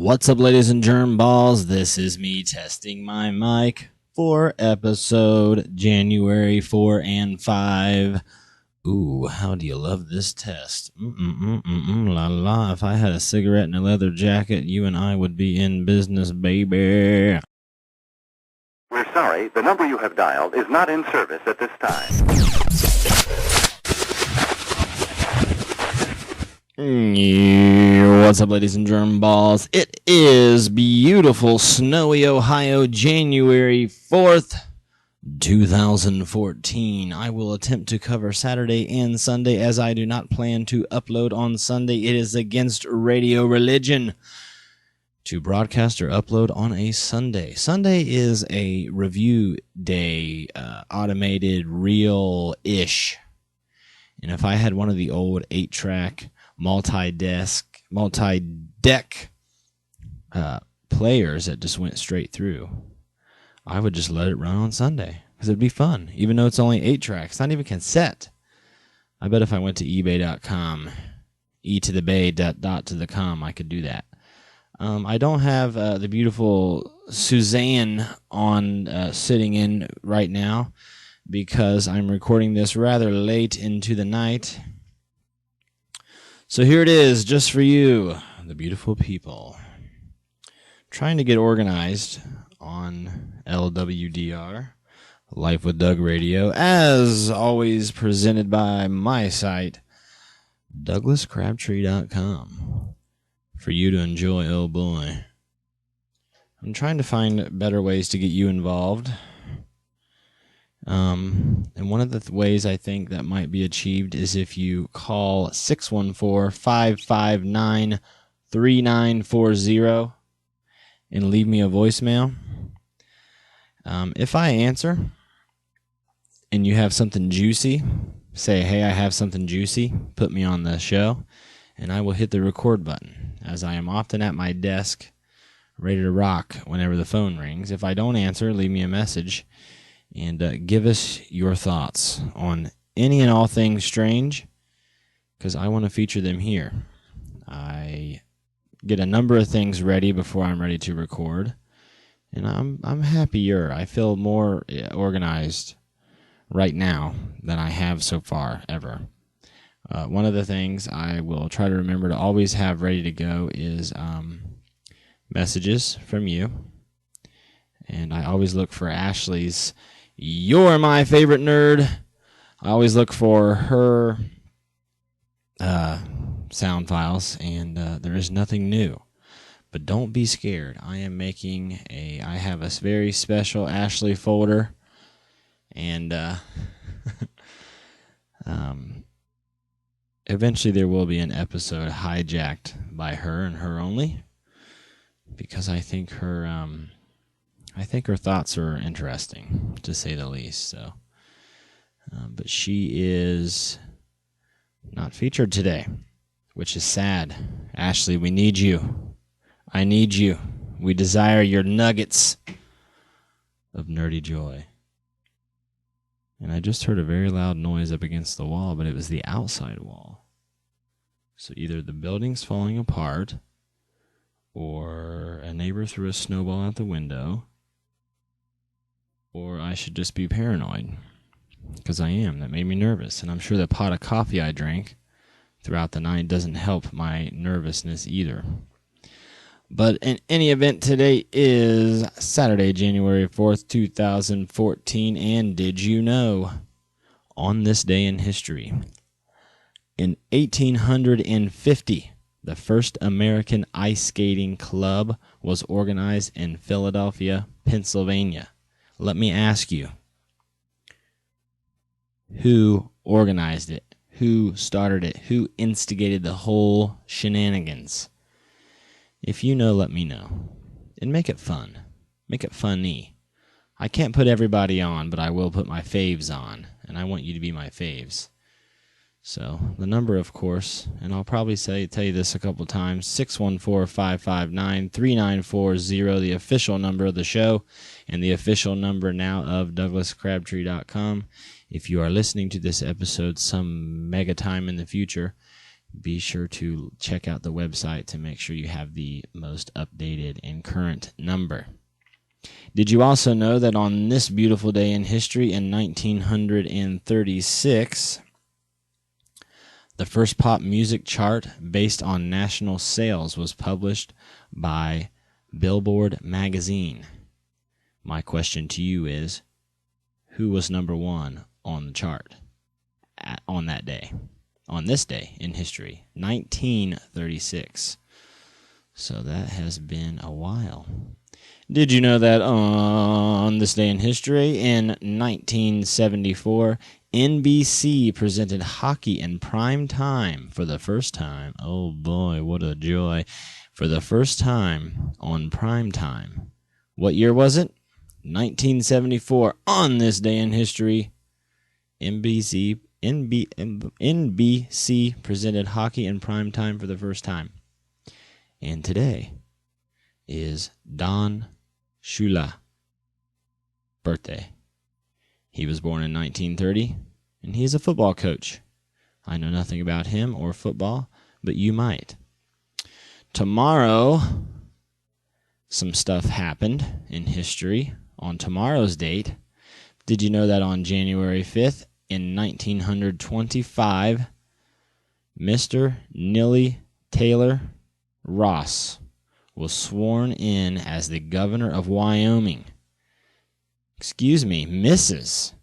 What's up, ladies and germ balls? This is me testing my mic for episode January 4 and 5. Ooh, how do you love this test? La la. If I had a cigarette and a leather jacket, you and I would be in business, baby. We're sorry, the number you have dialed is not in service at this time. What's up, ladies and germ balls? It is beautiful, snowy Ohio, January 4th, 2014. I will attempt to cover Saturday and Sunday as I do not plan to upload on Sunday. It is against radio religion to broadcast or upload on a Sunday. Sunday is a review day, automated, real-ish. And if I had one of the old 8-track multi-deck players that just went straight through, I would just let it run on Sunday because it'd be fun, even though it's only 8 tracks, not even cassette. I bet if I went to ebay.com, e-to-the-bay.com, I could do that. I don't have the beautiful Suzanne on sitting in right now because I'm recording this rather late into the night. So here it is, just for you, the beautiful people. Trying to get organized on LWDR, Life with Doug Radio, as always presented by my site, DouglasCrabtree.com, for you to enjoy, oh boy. I'm trying to find better ways to get you involved. And one of the ways I think that might be achieved is if you call 614-559-3940 and leave me a voicemail. If I answer and you have something juicy, say, hey, I have something juicy, put me on the show, and I will hit the record button, as I am often at my desk, ready to rock whenever the phone rings. If I don't answer, leave me a message. And give us your thoughts on any and all things strange, because I want to feature them here. I get a number of things ready before I'm ready to record, and I'm happier. I feel more organized right now than I have so far ever. One of the things I will try to remember to always have ready to go is messages from you, and I always look for Ashley's "You're my favorite nerd." I always look for her sound files, and there is nothing new. But don't be scared. I have a very special Ashley folder, and eventually there will be an episode hijacked by her and her only, because I think her thoughts are interesting, to say the least. So, but she is not featured today, which is sad. Ashley, we need you. I need you. We desire your nuggets of nerdy joy. And I just heard a very loud noise up against the wall, but it was the outside wall. So either the building's falling apart, or a neighbor threw a snowball out the window, or I should just be paranoid, because I am. That made me nervous, and I'm sure the pot of coffee I drank throughout the night doesn't help my nervousness either. But in any event, today is Saturday, January 4th, 2014, and did you know, on this day in history, in 1850, the first American ice skating club was organized in Philadelphia, Pennsylvania. Let me ask you, who organized it? Who started it? Who instigated the whole shenanigans? If you know, let me know. And make it fun. Make it funny. I can't put everybody on, but I will put my faves on, and I want you to be my faves. So the number, of course, and I'll probably tell you this a couple times, 614-559-3940, the official number of the show, and the official number now of DouglasCrabtree.com. If you are listening to this episode some mega time in the future, be sure to check out the website to make sure you have the most updated and current number. Did you also know that on this beautiful day in history in 1936, the first pop music chart based on national sales was published by Billboard magazine? My question to you is, who was number one on the chart on that day? On this day in history, 1936. So that has been a while. Did you know that on this day in history, in 1974, NBC presented hockey in prime time for the first time? Oh boy, what a joy. For the first time on prime time. What year was it? 1974. On this day in history, NBC presented hockey in prime time for the first time. And today is Don Shula birthday. He was born in 1930, and he is a football coach. I know nothing about him or football, but you might. Tomorrow, some stuff happened in history on tomorrow's date. Did you know that on January 5th, in 1925, Mr. Neely Taylor Ross was sworn in as the governor of Wyoming. Excuse me, Mrs.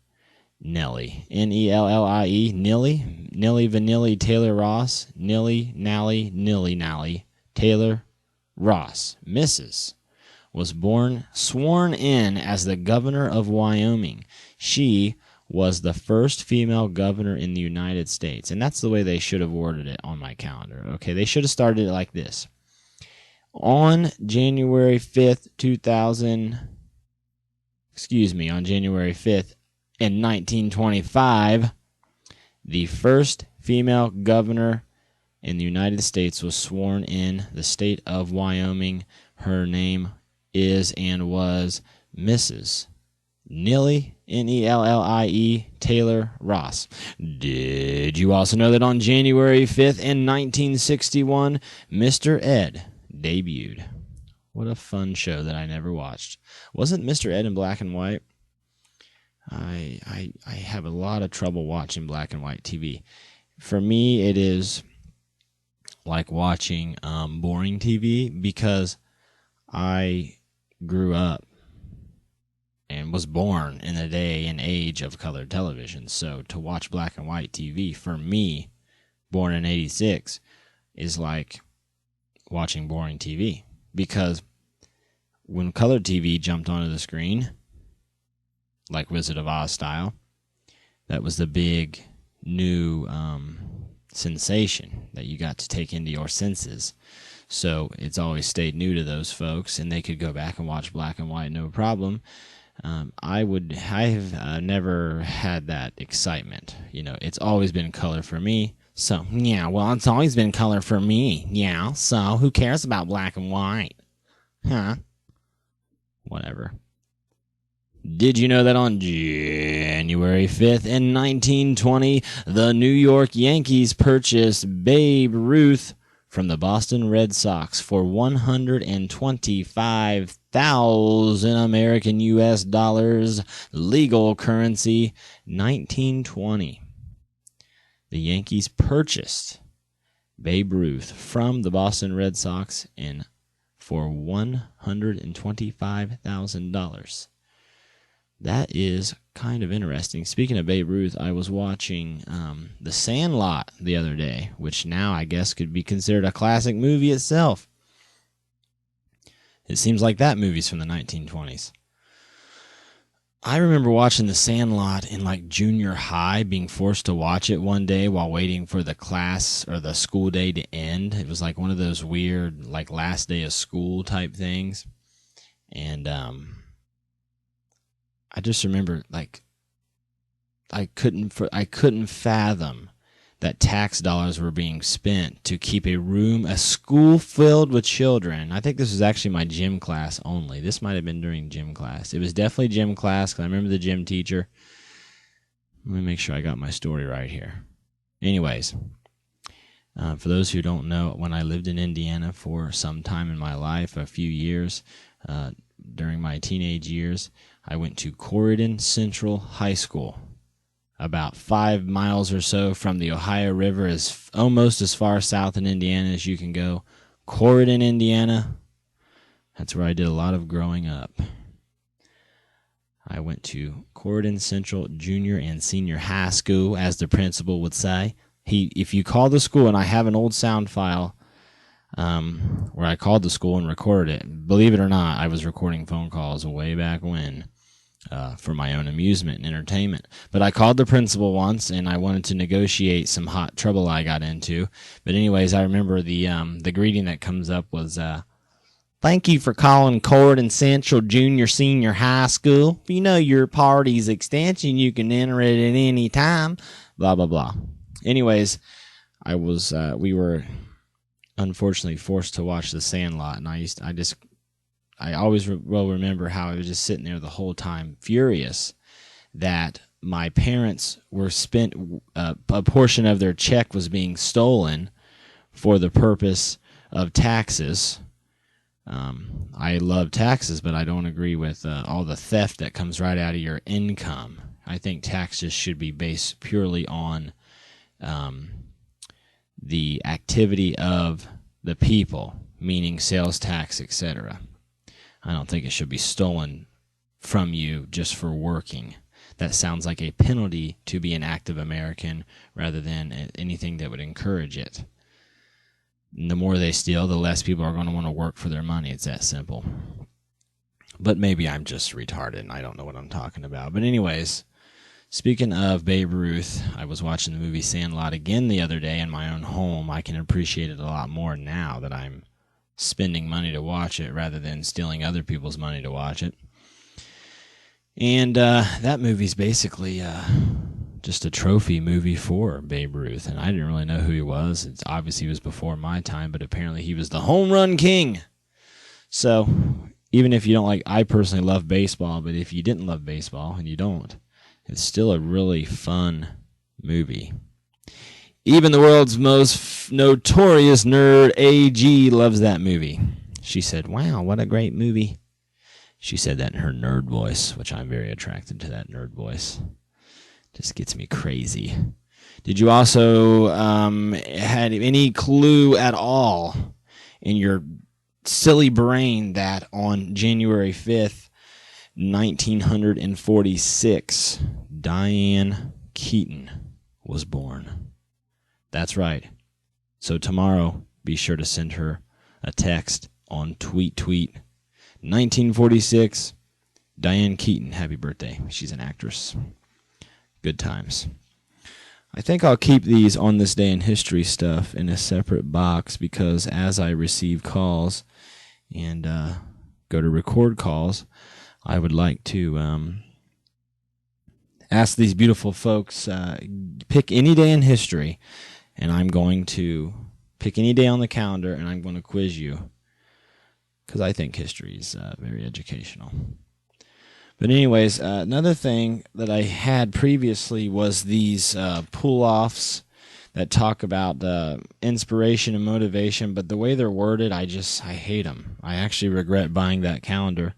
Nellie, Nellie, Nellie Vanilli Taylor Ross, Nally Taylor Ross, Mrs. was sworn in as the governor of Wyoming. She was the first female governor in the United States. And that's the way they should have worded it on my calendar. Okay, they should have started it like this. On January 5th, on January 5th in 1925, the first female governor in the United States was sworn in the state of Wyoming. Her name is and was Mrs. Nellie, Nellie Taylor Ross. Did you also know that on January 5th in 1961, Mr. Ed debuted? What a fun show that I never watched. Wasn't Mr. Ed in black and white? I have a lot of trouble watching black and white TV. For me, it is like watching boring TV because I grew up and was born in the day and age of color television. So to watch black and white TV, for me, born in 86, is like watching boring TV. Because when color TV jumped onto the screen, like Wizard of Oz style, that was the big new sensation that you got to take into your senses. So it's always stayed new to those folks, and they could go back and watch black and white no problem. I've never had that excitement. You know, it's always been color for me. So, yeah, well, it's always been color for me. Yeah, so who cares about black and white? Huh? Whatever. Did you know that on January 5th in 1920, the New York Yankees purchased Babe Ruth from the Boston Red Sox for $125,000 American US dollars, legal currency, 1920. The Yankees purchased Babe Ruth from the Boston Red Sox for $125,000. That is kind of interesting. Speaking of Babe Ruth, I was watching The Sandlot the other day, which now I guess could be considered a classic movie itself. It seems like that movie's from the 1920s. I remember watching The Sandlot in like junior high, being forced to watch it one day while waiting for the class or the school day to end. It was like one of those weird, like last day of school type things. And I just remember, like, I couldn't fathom that tax dollars were being spent to keep a school filled with children. I think this was actually my gym class only. This might have been during gym class. It was definitely gym class because I remember the gym teacher. Let me make sure I got my story right here. Anyways, For those who don't know, when I lived in Indiana for some time in my life, a few years, during my teenage years, I went to Corydon Central High School, about 5 miles or so from the Ohio River, almost as far south in Indiana as you can go. Corydon, Indiana. That's where I did a lot of growing up. I went to Corydon Central Junior and Senior High School, as the principal would say. If you call the school, and I have an old sound file where I called the school and recorded it. Believe it or not, I was recording phone calls way back when for my own amusement and entertainment. But I called the principal once, and I wanted to negotiate some hot trouble I got into. But anyways, I remember the greeting that comes up was, "Thank you for calling Corydon Central Junior Senior High School. If you know your party's extension, you can enter it at any time." Blah, blah, blah. Anyways, we were unfortunately forced to watch The Sandlot, and I always will remember how I was just sitting there the whole time, furious that my parents were spent, a portion of their check was being stolen for the purpose of taxes. I love taxes, but I don't agree with all the theft that comes right out of your income. I think taxes should be based purely on the activity of the people, meaning sales tax, etc. I don't think it should be stolen from you just for working. That sounds like a penalty to be an active American rather than anything that would encourage it. And the more they steal, the less people are going to want to work for their money. It's that simple. But maybe I'm just retarded and I don't know what I'm talking about. But anyways, speaking of Babe Ruth, I was watching the movie Sandlot again the other day in my own home. I can appreciate it a lot more now that I'm spending money to watch it rather than stealing other people's money to watch it. And that movie's basically just a trophy movie for Babe Ruth. And I didn't really know who he was. It's obviously he was before my time, but apparently he was the home run king. So even if you don't like, I personally love baseball, but if you didn't love baseball, and you don't, it's still a really fun movie. Even the world's most notorious nerd, AG, loves that movie. She said, "Wow, what a great movie." She said that in her nerd voice, which I'm very attracted to that nerd voice. Just gets me crazy. Did you also had any clue at all in your silly brain that on January 5th, 1946, Diane Keaton was born? That's right. So tomorrow, be sure to send her a text on tweet. 1946, Diane Keaton, happy birthday. She's an actress. Good times. I think I'll keep these on this day in history stuff in a separate box because as I receive calls and go to record calls, I would like to ask these beautiful folks, pick any day in history, and I'm going to pick any day on the calendar, and I'm going to quiz you because I think history is very educational. But anyways, another thing that I had previously was these pull-offs that talk about inspiration and motivation, but the way they're worded, I hate them. I actually regret buying that calendar.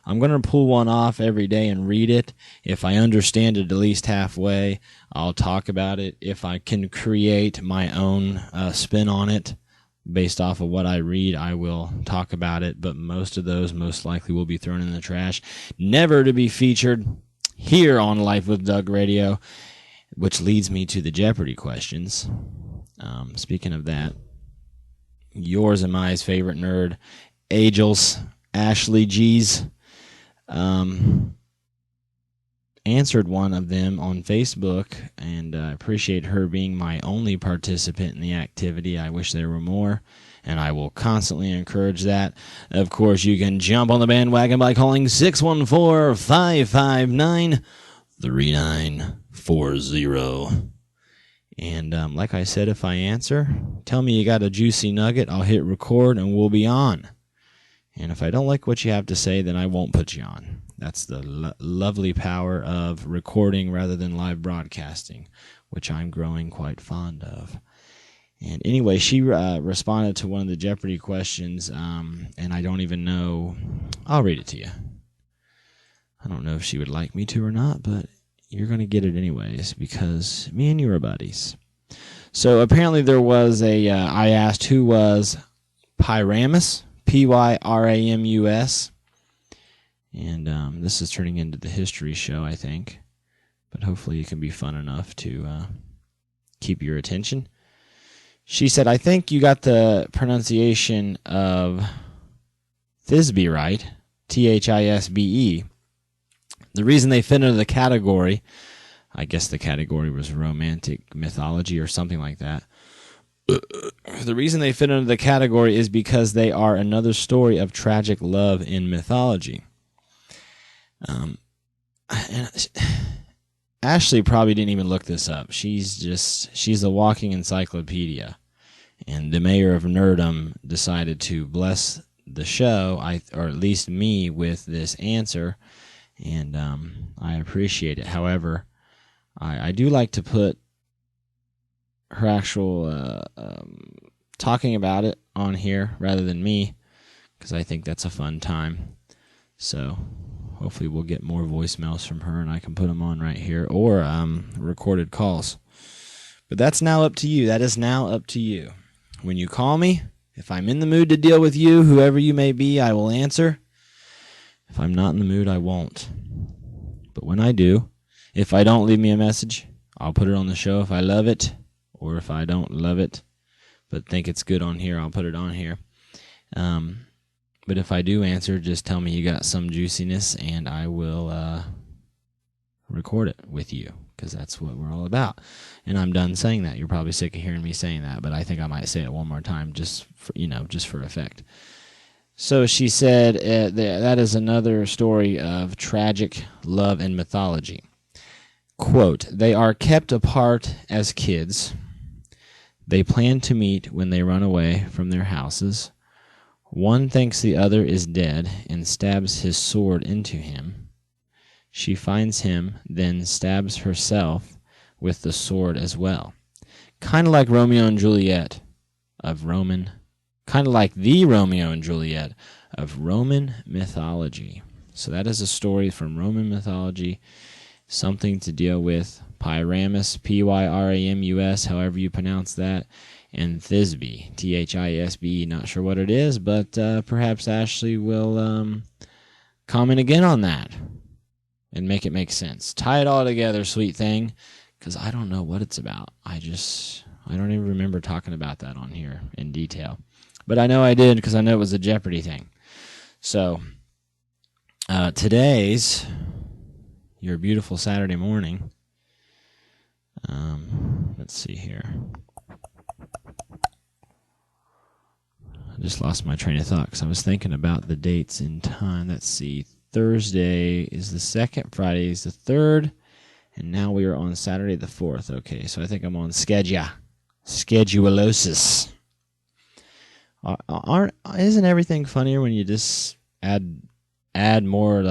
I'm going to pull one off every day and read it. If I understand it at least halfway, I'll talk about it. If I can create my own spin on it based off of what I read, I will talk about it. But most of those most likely will be thrown in the trash, never to be featured here on Life with Doug Radio, which leads me to the Jeopardy questions. Speaking of that, yours and my favorite nerd, Angels, Ashley G's, answered one of them on Facebook, and I appreciate her being my only participant in the activity. I wish there were more, and I will constantly encourage that. Of course, you can jump on the bandwagon by calling 614-559-3940. And like I said, if I answer, tell me you got a juicy nugget, I'll hit record, and we'll be on. And if I don't like what you have to say, then I won't put you on. That's the lovely power of recording rather than live broadcasting, which I'm growing quite fond of. And anyway, she responded to one of the Jeopardy questions, and I don't even know. I'll read it to you. I don't know if she would like me to or not, but you're going to get it anyways because me and you are buddies. So apparently there was I asked who was Pyramus, Pyramus, and this is turning into the history show, I think, but hopefully it can be fun enough to keep your attention. She said, I think you got the pronunciation of Thisbe right, Thisbe. The reason they fit into the category, I guess the category was romantic mythology or something like that. The reason they fit into the category is because they are another story of tragic love in mythology. And Ashley probably didn't even look this up. She's a walking encyclopedia. And the mayor of Nerdum decided to bless the show, or at least me, with this answer. And I appreciate it. However, I do like to put her actual talking about it on here rather than me, because I think that's a fun time. So hopefully we'll get more voicemails from her and I can put them on right here, or recorded calls. But that's now up to you. That is now up to you. When you call me, if I'm in the mood to deal with you, whoever you may be, I will answer. If I'm not in the mood, I won't. But when I do, if I don't, leave me a message. I'll put it on the show if I love it, or if I don't love it, but think it's good on here, I'll put it on here. But if I do answer, just tell me you got some juiciness, and I will record it with you, because that's what we're all about. And I'm done saying that. You're probably sick of hearing me saying that, but I think I might say it one more time just for effect. So she said that is another story of tragic love and mythology. Quote, they are kept apart as kids. They plan to meet when they run away from their houses. One thinks the other is dead and stabs his sword into him. She finds him, then stabs herself with the sword as well. Kind of like Romeo and Juliet of Roman Kind of like the Romeo and Juliet of Roman mythology. So that is a story from Roman mythology, something to deal with Pyramus, Pyramus, however you pronounce that, and Thisbe, Thisbe. Not sure what it is, but perhaps Ashley will comment again on that and make it make sense. Tie it all together, sweet thing, because I don't know what it's about. I don't even remember talking about that on here in detail. But I know I did because I know it was a Jeopardy thing. So, today's your beautiful Saturday morning. Let's see here. I just lost my train of thought because I was thinking about the dates in time. Let's see. Thursday is the 2nd, Friday is the 3rd, and now we are on Saturday the 4th. Okay, so I think I'm on schedulosis. Isn't everything funnier when you just add more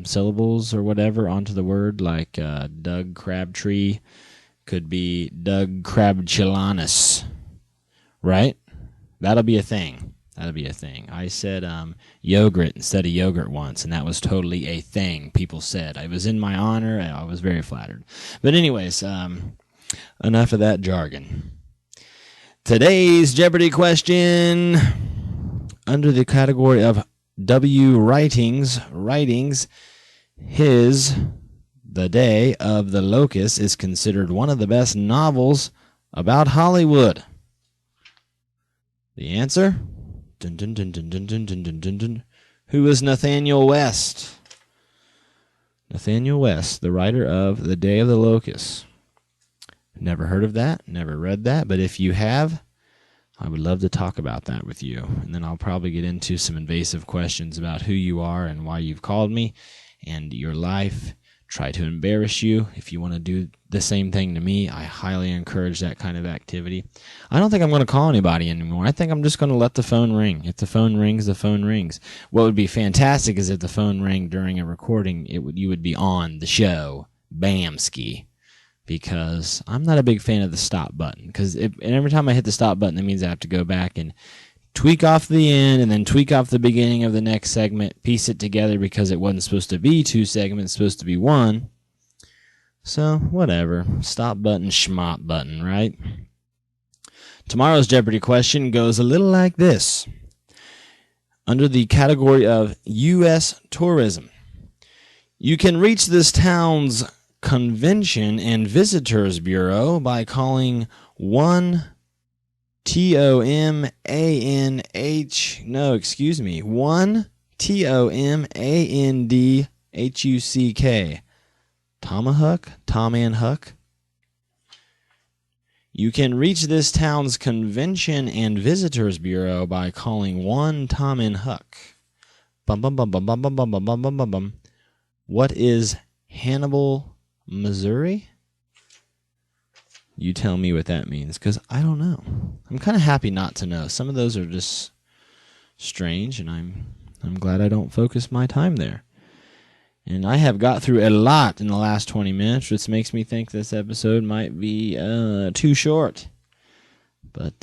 syllables or whatever onto the word? Like Doug Crabtree could be Doug Crabchilanus, right? That'll be a thing. I said yogurt instead of yogurt once, and that was totally a thing people said. It was in my honor, and I was very flattered. But anyways, enough of that jargon. Today's Jeopardy question, under the category of W writings, The Day of the Locust is considered one of the best novels about Hollywood. The answer? Dun, dun, dun, dun, dun, dun, dun, dun, dun. Who is Nathaniel West? Nathaniel West, the writer of The Day of the Locust. Never heard of that, never read that, but if you have, I would love to talk about that with you. And then I'll probably get into some invasive questions about who you are and why you've called me and your life. Try to embarrass you. If you want to do the same thing to me, I highly encourage that kind of activity. I don't think I'm going to call anybody anymore. I think I'm just going to let the phone ring. If the phone rings, the phone rings. What would be fantastic is if the phone rang during a recording, you would be on the show. Bamski. because I'm not a big fan of the stop button. Because every time I hit the stop button, that means I have to go back and tweak off the end and then tweak off the beginning of the next segment, piece it together because it wasn't supposed to be 2 segments, it's supposed to be 1. So, whatever. Stop button, schmop button, right? Tomorrow's Jeopardy question goes a little like this. Under the category of U.S. tourism, you can reach this town's Convention and Visitors Bureau by calling 1 TOMANH, 1 TOMANDHUCK. Tomahawk? Tom and Huck? You can reach this town's Convention and Visitors Bureau by calling 1 Tom and Huck. Bum bum bum bum bum bum bum bum bum bum bum. What is Hannibal, Missouri? You tell me what that means, because I don't know. I'm kind of happy not to know. Some of those are just strange, and I'm glad I don't focus my time there. And I have got through a lot in the last 20 minutes, which makes me think this episode might be too short. But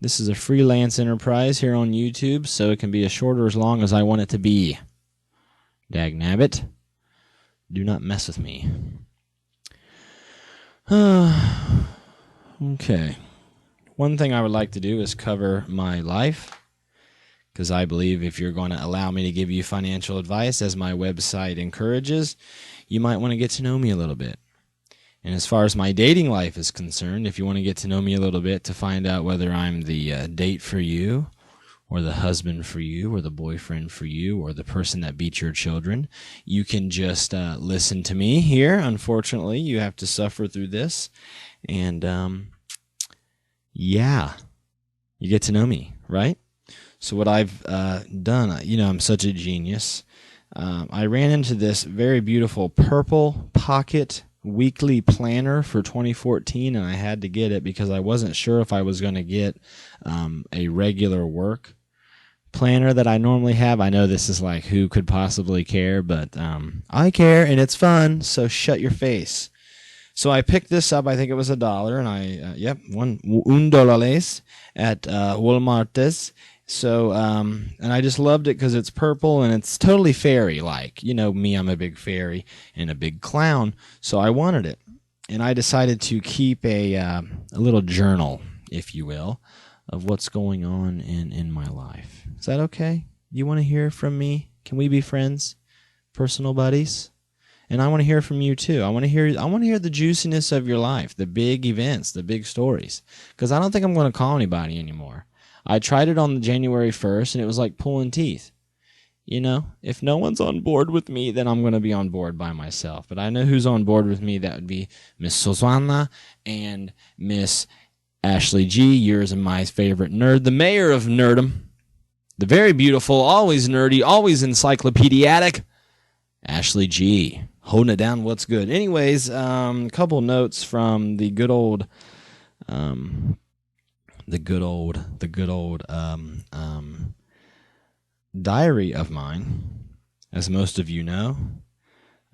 this is a freelance enterprise here on YouTube, so it can be as short or as long as I want it to be. Dagnabbit. Do not mess with me. Okay. One thing I would like to do is cover my life, because I believe if you're going to allow me to give you financial advice, as my website encourages, you might want to get to know me a little bit. And as far as my dating life is concerned, if you want to get to know me a little bit to find out whether I'm the date for you, or the husband for you, or the boyfriend for you, or the person that beat your children, you can just listen to me here. Unfortunately, you have to suffer through this. And, yeah, you get to know me, right? So what I've done, I'm such a genius. I ran into this very beautiful purple pocket weekly planner for 2014, and I had to get it because I wasn't sure if I was going to get a regular work planner that I normally have. I know this is like, who could possibly care, but I care, and it's fun, so shut your face. So I picked this up. I think it was $1, and $1 at Walmartes. So, and I just loved it because it's purple and it's totally fairy-like. You know me, I'm a big fairy and a big clown, so I wanted it. And I decided to keep a little journal, if you will, of what's going on in my life. Is that okay? You want to hear from me? Can we be friends? Personal buddies? And I want to hear from you too. I want to hear the juiciness of your life, the big events, the big stories. Because I don't think I'm going to call anybody anymore. I tried it on January 1st, and it was like pulling teeth. You know, if no one's on board with me, then I'm going to be on board by myself. But I know who's on board with me. That would be Miss Susana and Miss Ashley G, yours and my favorite nerd, the mayor of nerdom, the very beautiful, always nerdy, always encyclopediatic, Ashley G. Holding it down, what's good. Anyways, a couple notes from the good old diary of mine. As most of you know,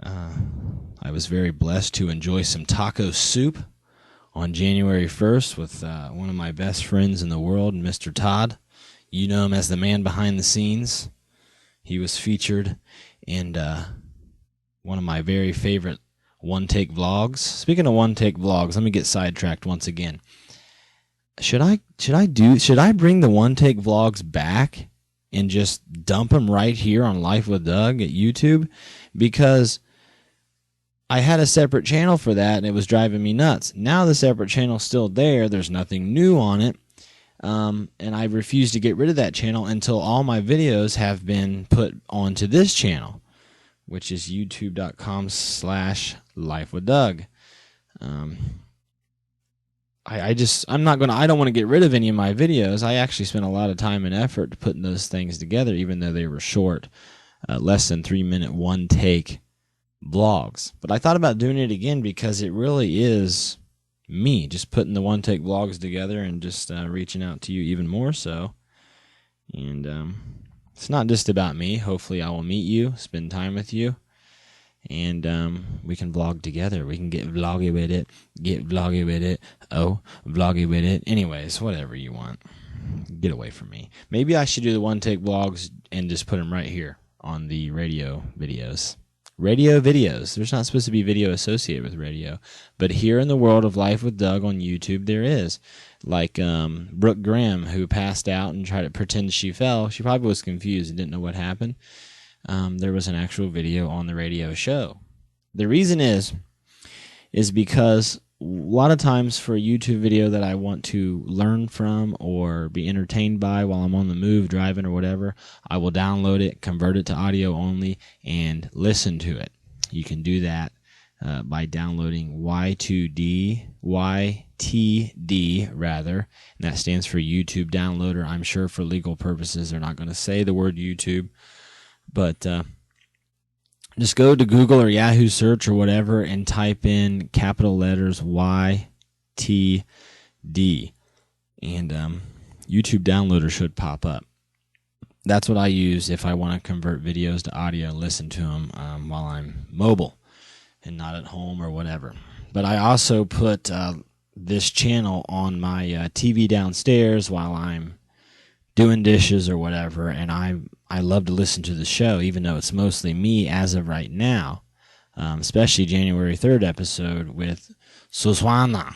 I was very blessed to enjoy some taco soup on January 1st with one of my best friends in the world, Mr. Todd. You know him as the man behind the scenes. He was featured in one of my very favorite one-take vlogs. Speaking of one-take vlogs, let me get sidetracked once again. Should I bring the one-take vlogs back and just dump them right here on Life with Doug at YouTube? Because I had a separate channel for that, and it was driving me nuts. Now the separate channel's still there. There's nothing new on it. And I refuse to get rid of that channel until all my videos have been put onto this channel, which is youtube.com/lifewithdoug. I don't want to get rid of any of my videos. I actually spent a lot of time and effort putting those things together, even though they were short, less than 3-minute one-take vlogs. But I thought about doing it again because it really is me, just putting the one-take vlogs together and just reaching out to you even more so. And it's not just about me. Hopefully I will meet you, spend time with you, and we can vlog together. We can get vloggy with it. Get vloggy with it. Oh, vloggy with it. Anyways, whatever you want. Get away from me. Maybe I should do the one-take vlogs and just put them right here on the radio videos. Radio videos. There's not supposed to be video associated with radio. But here in the world of Life with Doug on YouTube, there is. Like Brooke Graham, who passed out and tried to pretend she fell. She probably was confused and didn't know what happened. There was an actual video on the radio show. The reason is because a lot of times for a YouTube video that I want to learn from or be entertained by while I'm on the move, driving or whatever, I will download it, convert it to audio only, and listen to it. You can do that by downloading YTD, and that stands for YouTube Downloader. I'm sure for legal purposes they're not going to say the word YouTube, but just go to Google or Yahoo search or whatever and type in capital letters YTD, and YouTube Downloader should pop up. That's what I use if I want to convert videos to audio and listen to them while I'm mobile and not at home or whatever. But I also put this channel on my TV downstairs while I'm doing dishes or whatever, and I love to listen to the show, even though it's mostly me as of right now, especially January 3rd episode with Susanna,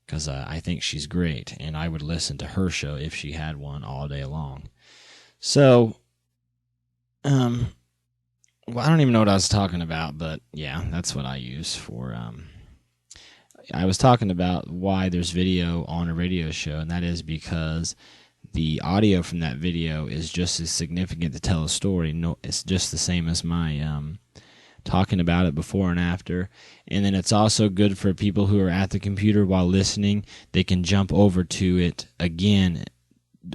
because I think she's great, and I would listen to her show if she had one all day long. So, well, I don't even know what I was talking about, but yeah, that's what I use for. I was talking about why there's video on a radio show, and that is because the audio from that video is just as significant to tell a story. No, it's just the same as my talking about it before and after. And then it's also good for people who are at the computer while listening. They can jump over to it again,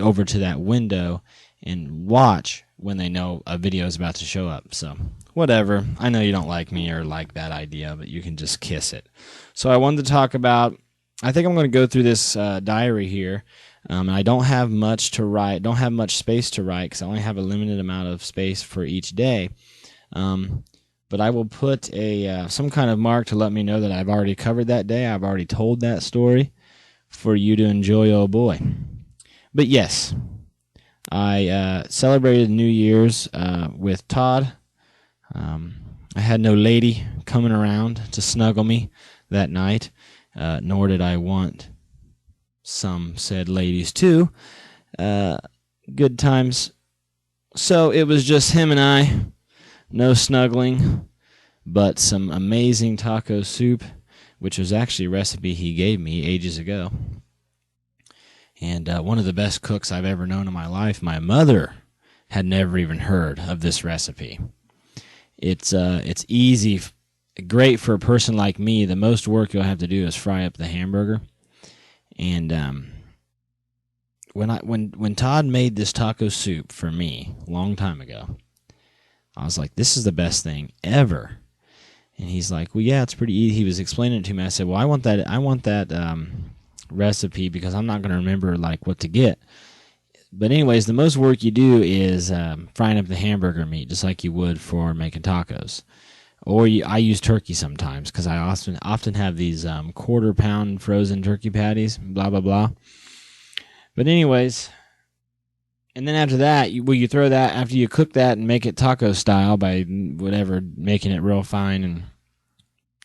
over to that window, and watch when they know a video is about to show up. So whatever. I know you don't like me or like that idea, but you can just kiss it. So I wanted to talk about, I think I'm going to go through this diary here. And I don't have much to write, don't have much space to write because I only have a limited amount of space for each day. But I will put some kind of mark to let me know that I've already covered that day. I've already told that story for you to enjoy, oh boy. But yes, I celebrated New Year's with Todd. I had no lady coming around to snuggle me that night, nor did I want some said ladies too. Good times. So it was just him and I, no snuggling, but some amazing taco soup, which was actually a recipe he gave me ages ago. And one of the best cooks I've ever known in my life. My mother had never even heard of this recipe. It's easy, great for a person like me. The most work you'll have to do is fry up the hamburger. And when Todd made this taco soup for me a long time ago, I was like, this is the best thing ever. And he's like, well, yeah, it's pretty easy. He was explaining it to me. I said, well, I want that recipe because I'm not going to remember like what to get. But anyways, the most work you do is frying up the hamburger meat, just like you would for making tacos. Or I use turkey sometimes because I often have these quarter-pound frozen turkey patties, blah, blah, blah. But anyways, and then after that, you throw that, after you cook that and make it taco style by whatever, making it real fine and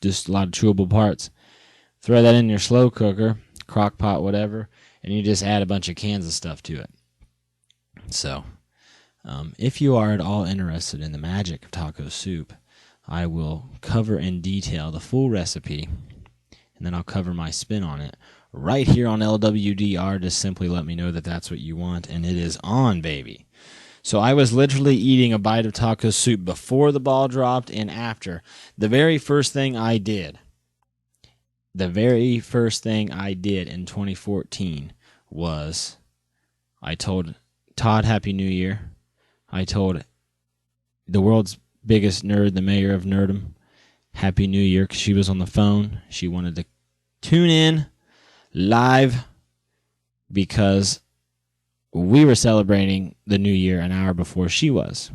just a lot of chewable parts, throw that in your slow cooker, crock pot, whatever, and you just add a bunch of cans of stuff to it. So, if you are at all interested in the magic of taco soup, I will cover in detail the full recipe, and then I'll cover my spin on it right here on LWDR. Just simply let me know that that's what you want, and it is on, baby. So I was literally eating a bite of taco soup before the ball dropped and after. The very first thing I did in 2014 was I told Todd Happy New Year. I told the world's biggest nerd, the mayor of Nerdum, Happy New Year, because she was on the phone. She wanted to tune in live because we were celebrating the new year an hour before she was,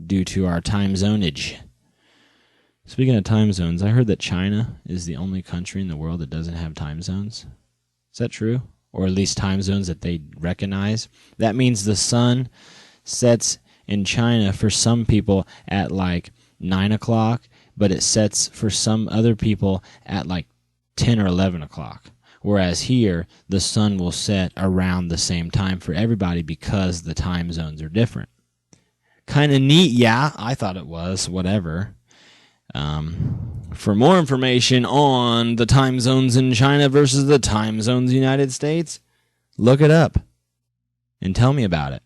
due to our time zonage. Speaking of time zones, I heard that China is the only country in the world that doesn't have time zones. Is that true? Or at least time zones that they recognize? That means the sun sets in China for some people at like 9 o'clock, but it sets for some other people at like 10 or 11 o'clock. Whereas here, the sun will set around the same time for everybody because the time zones are different. Kind of neat, yeah. I thought it was, whatever. For more information on the time zones in China versus the time zones in the United States, look it up and tell me about it.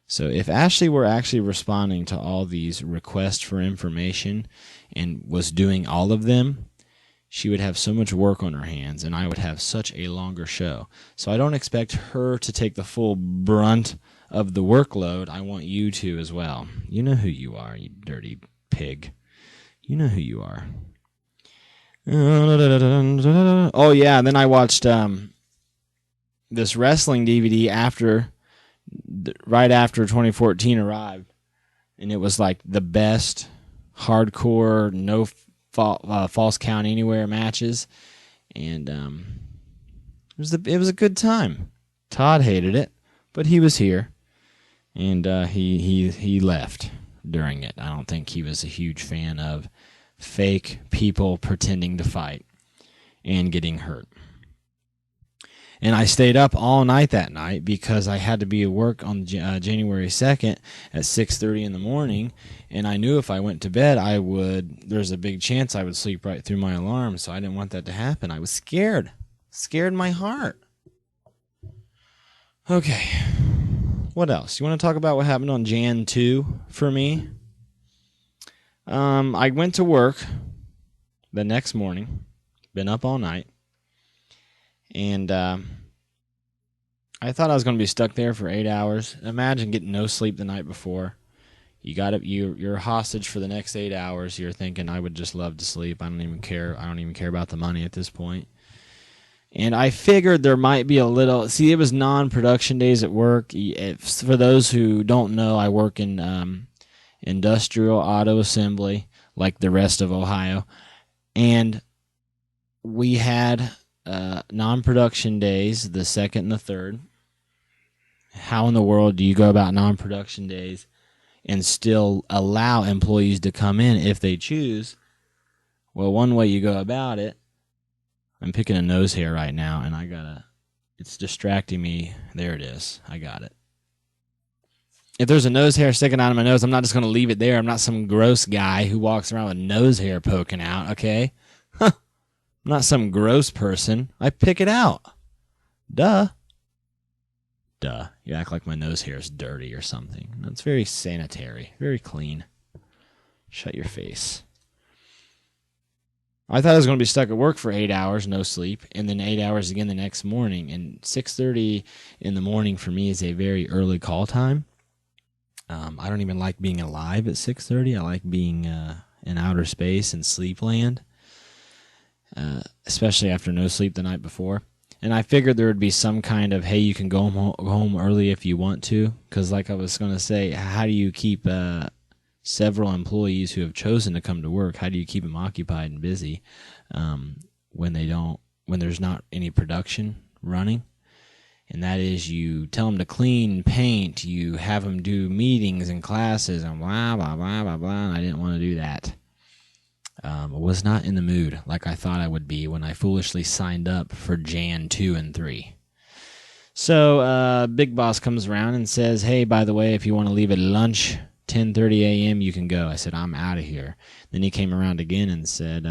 So if Ashley were actually responding to all these requests for information and was doing all of them, she would have so much work on her hands, and I would have such a longer show. So I don't expect her to take the full brunt of the workload. I want you to as well. You know who you are, you dirty pig. You know who you are. Oh, yeah, and then I watched this wrestling DVD right after 2014 arrived, and it was like the best hardcore, no false count anywhere matches, and it was a good time. Todd hated it, but he was here, and he left during it. I don't think he was a huge fan of fake people pretending to fight and getting hurt. And I stayed up all night that night because I had to be at work on January 2nd at 6:30 in the morning, and I knew if I went to bed, there's a big chance I would sleep right through my alarm, so I didn't want that to happen. I was scared my heart. Okay, what else? You want to talk about what happened on Jan 2 for me? I went to work the next morning, been up all night, and I thought I was going to be stuck there for 8 hours. Imagine getting no sleep the night before. You're hostage for the next 8 hours. You're thinking, I would just love to sleep. I don't even care. I don't even care about the money at this point. And I figured there might be a little... See, it was non-production days at work. For those who don't know, I work in industrial auto assembly, like the rest of Ohio. And we had non-production days, the second and the third. How in the world do you go about non-production days and still allow employees to come in if they choose? Well, one way you go about it, I'm picking a nose hair right now, and it's distracting me. There it is. I got it. If there's a nose hair sticking out of my nose, I'm not just going to leave it there. I'm not some gross guy who walks around with nose hair poking out, okay? I'm not some gross person. I pick it out. Duh. You act like my nose hair is dirty or something. No, it's very sanitary, very clean. Shut your face. I thought I was going to be stuck at work for 8 hours, no sleep, and then 8 hours again the next morning. And 6:30 in the morning for me is a very early call time. I don't even like being alive at 6:30. I like being in outer space and sleep land, especially after no sleep the night before. And I figured there would be some kind of, hey, you can go home early if you want to. Because like I was going to say, how do you keep several employees who have chosen to come to work, how do you keep them occupied and busy when there's not any production running? And that is, you tell them to clean and paint, you have them do meetings and classes and blah, blah, blah, blah, blah. And I didn't want to do that. I was not in the mood like I thought I would be when I foolishly signed up for Jan 2 and 3. So Big Boss comes around and says, hey, by the way, if you want to leave at lunch, 10:30 a.m., you can go. I said, I'm out of here. Then he came around again and said,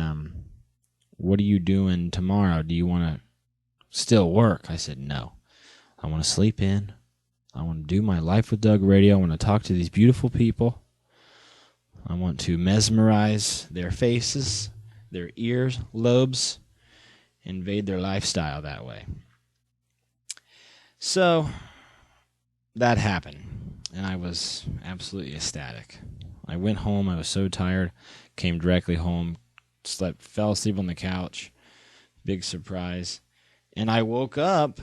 what are you doing tomorrow? Do you want to still work? I said, no. I want to sleep in. I want to do my Life with Doug radio. I want to talk to these beautiful people. I want to mesmerize their faces, their ears, lobes, invade their lifestyle that way. So that happened, and I was absolutely ecstatic. I went home. I was so tired. Came directly home, fell asleep on the couch. Big surprise. And I woke up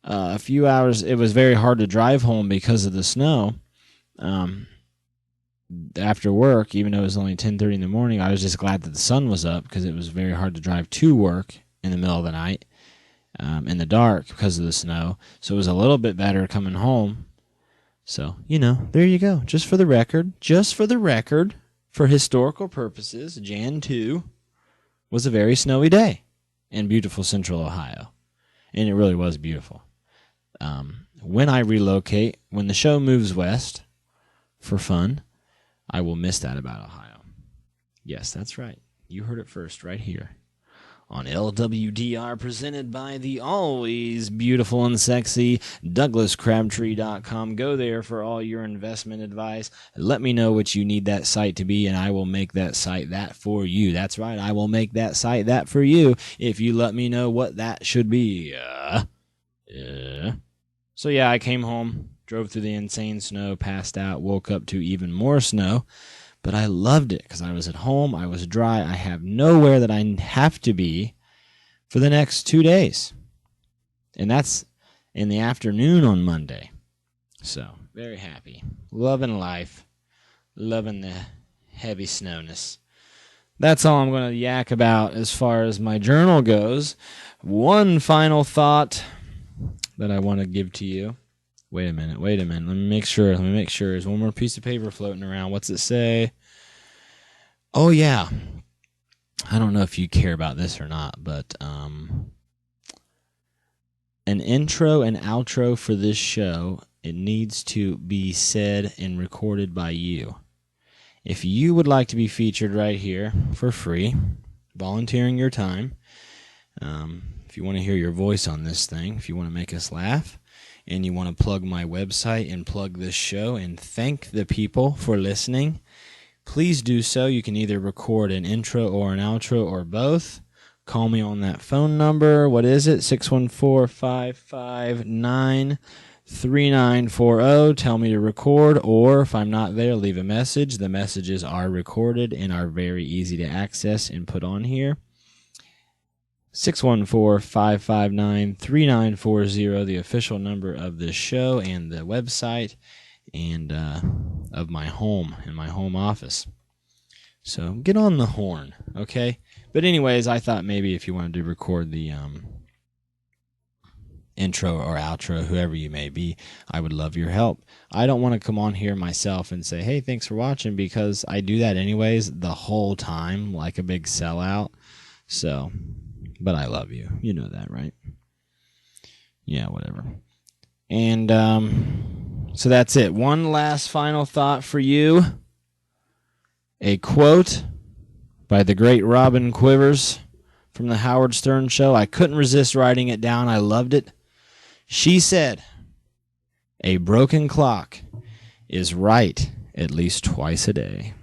a few hours. It was very hard to drive home because of the snow. After work, even though it was only 10:30 in the morning, I was just glad that the sun was up because it was very hard to drive to work in the middle of the night, in the dark because of the snow. So it was a little bit better coming home. So, there you go. Just for the record, for historical purposes, Jan 2 was a very snowy day in beautiful central Ohio. And it really was beautiful. When I relocate, when the show moves west for fun, I will miss that about Ohio. Yes, that's right. You heard it first right here on LWDR, presented by the always beautiful and sexy DouglasCrabtree.com. Go there for all your investment advice. Let me know what you need that site to be, and I will make that site that for you. That's right. I will make that site that for you if you let me know what that should be. So, yeah, I came home, drove through the insane snow, passed out, woke up to even more snow. But I loved it because I was at home, I was dry, I have nowhere that I have to be for the next 2 days. And that's in the afternoon on Monday. So, very happy. Loving life. Loving the heavy snowness. That's all I'm going to yak about as far as my journal goes. One final thought that I want to give to you. Wait a minute. Let me make sure. There's one more piece of paper floating around. What's it say? Oh, yeah. I don't know if you care about this or not, but an intro and outro for this show, it needs to be said and recorded by you. If you would like to be featured right here for free, volunteering your time, if you want to hear your voice on this thing, if you want to make us laugh, and you want to plug my website and plug this show and thank the people for listening, please do so. You can either record an intro or an outro or both. Call me on that phone number. What is it? 614-559-3940. Tell me to record, or if I'm not there, leave a message. The messages are recorded and are very easy to access and put on here. 614-559-3940, the official number of this show and the website and of my home and my home office. So get on the horn, okay? But anyways, I thought maybe if you wanted to record the intro or outro, whoever you may be, I would love your help. I don't want to come on here myself and say, hey, thanks for watching, because I do that anyways the whole time like a big sellout. So... but I love you. You know that, right? Yeah, whatever. And so that's it. One last final thought for you. A quote by the great Robin Quivers from the Howard Stern Show. I couldn't resist writing it down. I loved it. She said, "A broken clock is right at least twice a day."